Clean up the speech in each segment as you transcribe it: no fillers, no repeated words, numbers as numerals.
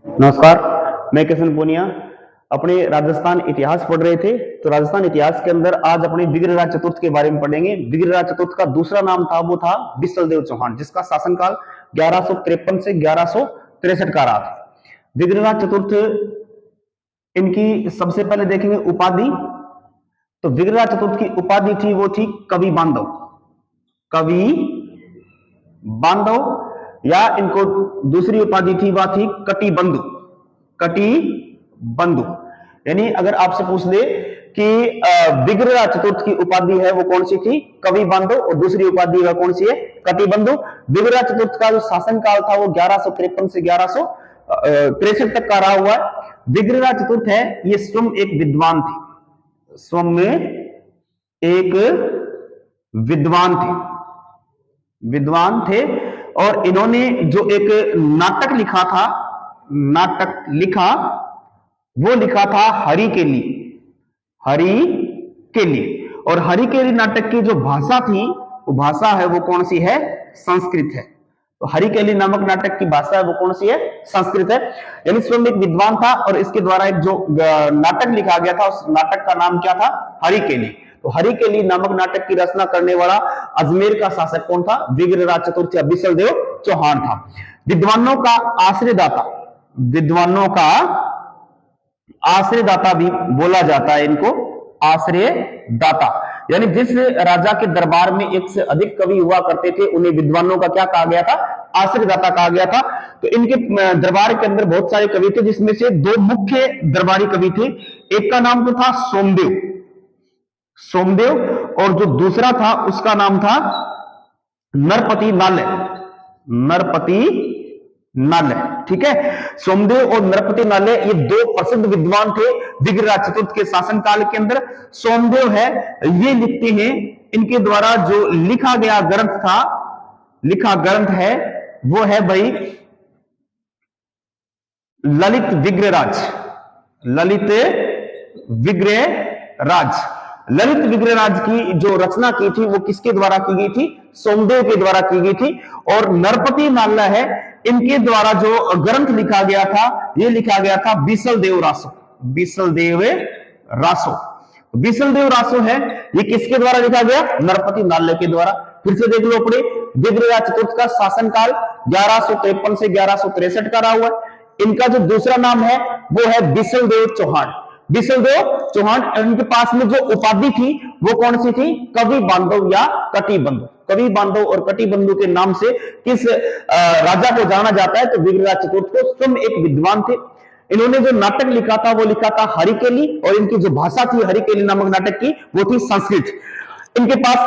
नमस्कार, मैं किशन पूनिया। अपने राजस्थान इतिहास पढ़ रहे थे, तो राजस्थान इतिहास के अंदर आज अपने विग्रहराज चतुर्थ के बारे में पढ़ेंगे। विग्रहराज चतुर्थ का दूसरा नाम था, वो था बिसलदेव चौहान, जिसका शासनकाल 1153 से 1163 का रहा था। विग्रहराज चतुर्थ, इनकी सबसे पहले देखेंगे उपाधि। तो विग्रहराज चतुर्थ की उपाधि थी, वो थी कवि बांधव। कवि बांधव, या इनको दूसरी उपाधि थी, वह थी कटिबंधु। कटिबंधु, यानी अगर आपसे पूछ ले कि विग्रहराज चतुर्थ की उपाधि है वो कौन सी थी, कवि बांधव, और दूसरी उपाधि वह कौन सी है, कटिबंधु। विग्रहराज चतुर्थ का जो शासनकाल था वो 1153 से 1163 तक का रहा हुआ है। विग्रहराज चतुर्थ है, ये स्वयं एक विद्वान थे, स्वयं में एक विद्वान थे। और इन्होंने जो एक नाटक लिखा था, वो लिखा था हरि के लिए। और हरि के लिए नाटक की जो भाषा थी, वो भाषा है वो कौन सी है, संस्कृत है। तो हरि के लिए नामक नाटक की भाषा है वो कौन सी है, संस्कृत है। यानी स्वयं एक विद्वान था, और इसके द्वारा एक जो नाटक लिखा गया था, उस नाटक का नाम क्या था, हरि के लिए। तो हरि के लिए नामक नाटक की रचना करने वाला अजमेर का शासक कौन था, विग्रहराज चतुर्थ या बिसलदेव चौहान था। विद्वानों का आश्रयदाता भी बोला जाता है इनको, आश्रयदाता। यानी जिस राजा के दरबार में एक से अधिक कवि हुआ करते थे, उन्हें विद्वानों का क्या कहा गया था, आश्रयदाता कहा गया था। तो इनके दरबार के अंदर बहुत सारे कवि थे, जिसमें से दो मुख्य दरबारी कवि थे। एक का नाम तो था सोमदेव, और जो दूसरा था उसका नाम था नरपति नालय। ठीक है, सोमदेव और नरपति नालय, ये दो प्रसिद्ध विद्वान थे विग्रहराज चतुर्थ के शासनकाल के अंदर। सोमदेव है, ये लिखते हैं, इनके द्वारा जो लिखा ग्रंथ है वो है भाई ललित विग्रहराज की जो रचना की थी वो किसके द्वारा की गई थी, सोमदेव के द्वारा की गई थी। और नरपति नालय है, इनके द्वारा जो ग्रंथ लिखा गया था, ये लिखा गया था बिसलदेव रासो है, ये किसके द्वारा लिखा गया, नरपति नालय के द्वारा। फिर से देख लो अपने विग्रहराज चतुर्थ का शासनकाल 1153 से 1163 का रहा हुआ है। इनका जो दूसरा नाम है वो है बिसलदेव चौहान। इनके पास में जो उपाधि थी वो कौन सी थी, कवि बांधव या कटिबंधु। कवि बांधव और कटिबंधु के नाम से किस राजा को जाना जाता है, तो विग्रहराज चतुर्थ को स्वयं एक विद्वान थे। इन्होंने जो नाटक लिखा था वो लिखा था हरिकेली, और इनकी जो भाषा थी हरिकेली नामक नाटक की, वो थी संस्कृत। इनके पास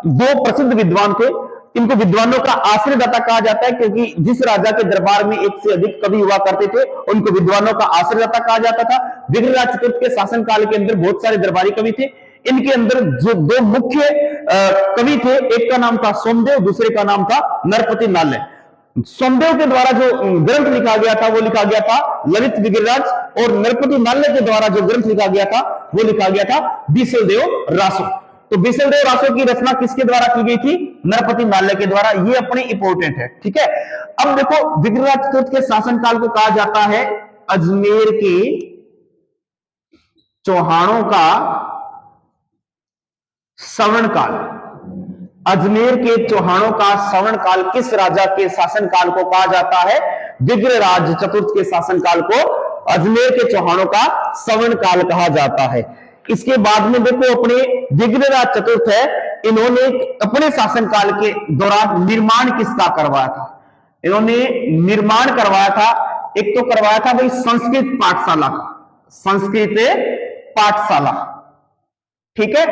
दो प्रसिद्ध विद्वान थे, इनको विद्वानों का आश्रयदाता कहा जाता है, क्योंकि जिस राजा के दरबार में एक से अधिक कवि हुआ करते थे, उनको विद्वानों का आश्रयदाता कहा जाता था। विग्रहराज चतुर्थ के शासनकाल के अंदर बहुत सारे दरबारी कवि थे। इनके अंदर जो दो मुख्य कवि थे, एक का नाम था सोमदेव, दूसरे का नाम था नरपति नालय। सोमदेव के द्वारा जो ग्रंथ लिखा गया था वो लिखा गया था ललित विग्रहराज, और नरपति नालय के द्वारा जो ग्रंथ लिखा गया था वो लिखा गया था बिसलदेव रासो। तो बिसलदेव रासो की रचना किसके द्वारा की गई थी, नरपति नालय के द्वारा। ये अपने इंपोर्टेंट है, ठीक है। अब देखो, विग्रहराज चतुर्थ के शासनकाल को कहा जाता है अजमेर के चौहानों का श्रवण काल। अजमेर के चौहानों का श्रवण काल किस राजा के शासनकाल को कहा जाता है, विग्रहराज चतुर्थ के शासनकाल को अजमेर के चौहानों का श्रवण काल कहा जाता है। इसके बाद में देखो, अपने विग्रहराज चतुर्थ है, इन्होंने अपने शासनकाल के दौरान निर्माण किसका करवाया था, इन्होंने निर्माण करवाया था, एक तो करवाया था भाई संस्कृत पाठशाला। ठीक है,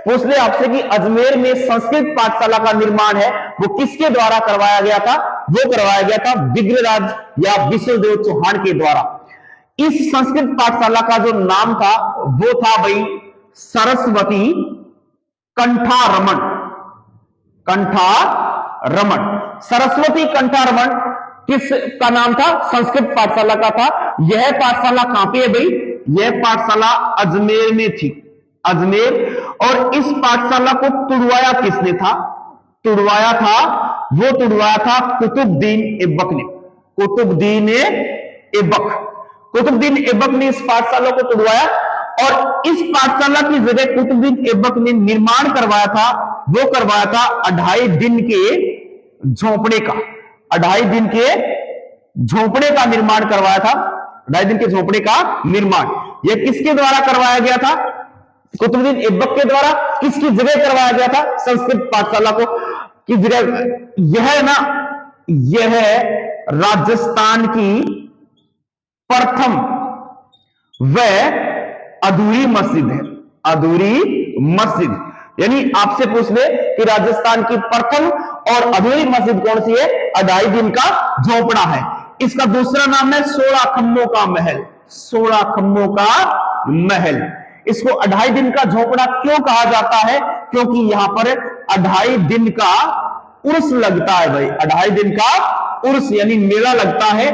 पूछ ले आपसे कि अजमेर में संस्कृत पाठशाला का निर्माण है वो किसके द्वारा करवाया गया था, वो करवाया गया था विग्रहराज या बिसलदेव चौहान के द्वारा। इस संस्कृत पाठशाला का जो नाम था वो था भाई सरस्वती कंठारमण। सरस्वती कंठारमण किस का नाम था, संस्कृत पाठशाला का था। यह पाठशाला कहां पे है भाई, यह पाठशाला अजमेर में थी, अजमेर। और इस पाठशाला को तुड़वाया किसने था, तुड़वाया था कुतुबुद्दीन ऐबक ने। कुतुबुद्दीन ऐबक, कुतुबुद्दीन ऐबक ने इस पाठशाला को तुड़वाया और इस पाठशाला की जगह कुतुबुद्दीन ऐबक ने निर्माण करवाया था, वो करवाया था 2.5 दिन के झोंपड़े का, 2.5 दिन के झोंपड़े का निर्माण करवाया था, 2.5 दिन के झोंपड़े का निर्माण। यह किसके द्वारा करवाया गया था? कुतुबुद्दीन ऐबक के द्वारा। किसकी जगह करवाया गया था? संस्कृत पाठशाला को की जगह। यह ना, यह राजस्थान की प्रथम व अधूरी मस्जिद है, अधूरी मस्जिद। यानी आपसे पूछ ले कि राजस्थान की प्रथम और अधूरी मस्जिद कौन सी है? 2.5 दिन का झोंपड़ा है। इसका दूसरा नाम है 16 खंभों का महल, 16 खंभों का महल। इसको 2.5 दिन का झोंपड़ा क्यों कहा जाता है? क्योंकि यहां पर 2.5 दिन का उर्स लगता है भाई, 2.5 दिन का उर्स यानी मेला लगता है,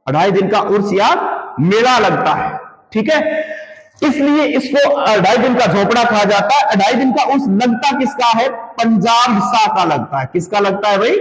2.5 दिन का उर्स या मेला लगता है, ठीक है। इसलिए इसको 2.5 दिन का झोपड़ा कहा जाता है। 2.5 दिन का उर्स लगता किसका है? पंजाब शाह का लगता है। किसका लगता है भाई?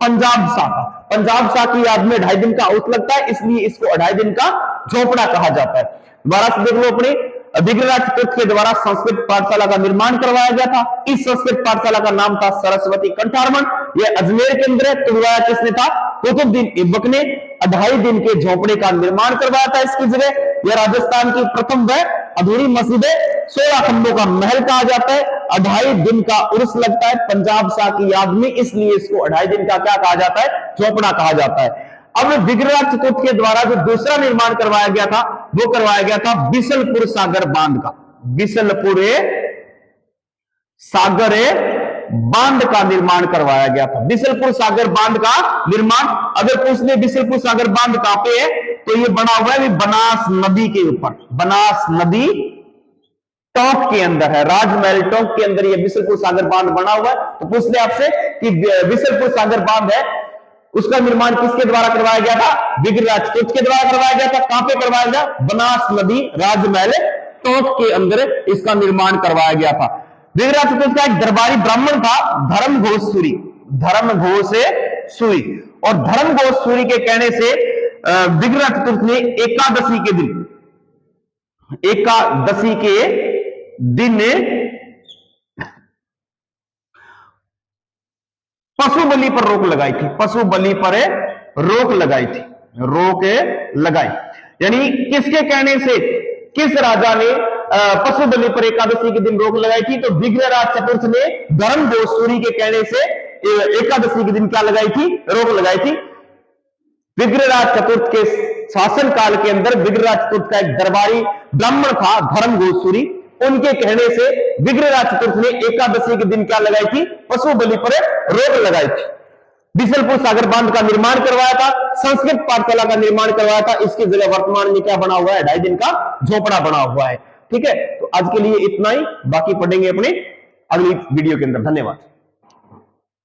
पंजाब शाह का। पंजाब शाह की याद में 2.5 दिन का उर्स लगता है, इसलिए इसको 2.5 दिन का झोपड़ा कहा जाता है। दोबारा से देख लो, अपने विग्रहराज चतुर्थ के द्वारा संस्कृत पाठशाला का निर्माण करवाया गया था। इस संस्कृत पाठशाला का नाम था सरस्वती कंठारमण। यह अजमेर के अंदर है। तुड़वाया किसने था? कुतुबुद्दीन ऐबक ने 2.5 दिन के झोंपड़े का निर्माण करवाया था इसकी जगह। यह राजस्थान की प्रथम व अधूरी मस्जिद है। 16 खंभों का महल कहा जाता है। 2.5 दिन का उर्स लगता है पंजाब शाह की याद में, इसलिए इसको 2.5 दिन का क्या कहा जाता है? झोंपड़ा कहा जाता है। अब विग्रहराज चतुर्थ के द्वारा जो दूसरा निर्माण करवाया गया था, वो करवाया गया था बिसलपुर सागर बांध का। बिसलपुर सागर बांध का निर्माण करवाया गया था। बिसलपुर सागर बांध का निर्माण, अगर पूछ ले बिसलपुर सागर बांध कहां पे है, तो ये बना हुआ है बनास नदी के ऊपर, बनास नदी टोंक के अंदर है, राजमहल टोंक के अंदर ये बिसलपुर सागर बांध बना हुआ है। तो पूछ ले आपसे कि बिसलपुर सागर बांध है, उसका निर्माण किसके द्वारा करवाया गया था? विग्रहराज चतुर्थ के द्वारा करवाया गया था। कहां पे करवाया गया? बनास नदी राजमहल टोंक के अंदर इसका निर्माण करवाया गया था। विग्रहराज चतुर्थ का एक दरबारी ब्राह्मण था, धर्मघोष सूरी, धर्मघोष सूरी। और धर्मघोष सूरी के कहने से विग्रहराज चतुर्थ ने एकादशी के दिन, एकादशी के दिन पशु बलि पर रोक लगाई थी, पशु बलि पर रोक लगाई थी, रोक लगाई। यानी किसके कहने से, किस राजा ने पशु बलि पर एकादशी के दिन रोक लगाई थी? तो विग्रहराज चतुर्थ ने धर्मघोष सूरी के कहने से एकादशी के दिन क्या लगाई थी? रोक लगाई थी। विग्रहराज चतुर्थ के शासन काल के अंदर विग्रहराज चतुर्थ का एक दरबारी ब्राह्मण था, धर्मघोष सूरी, उनके कहने से विग्रहराज चतुर्थ ने एकादशी के दिन क्या लगाई थी? पशु बलि पर रोक लगाई थी। बिसलपुर सागर बांध का निर्माण करवाया था, संस्कृत पाठशाला का निर्माण करवाया था। इसकी जगह वर्तमान में क्या बना हुआ है? 2.5 दिन का झोपड़ा बना हुआ है। ठीक है, तो आज के लिए इतना ही, बाकी पढ़ेंगे अपने अगली वीडियो के अंदर। धन्यवाद।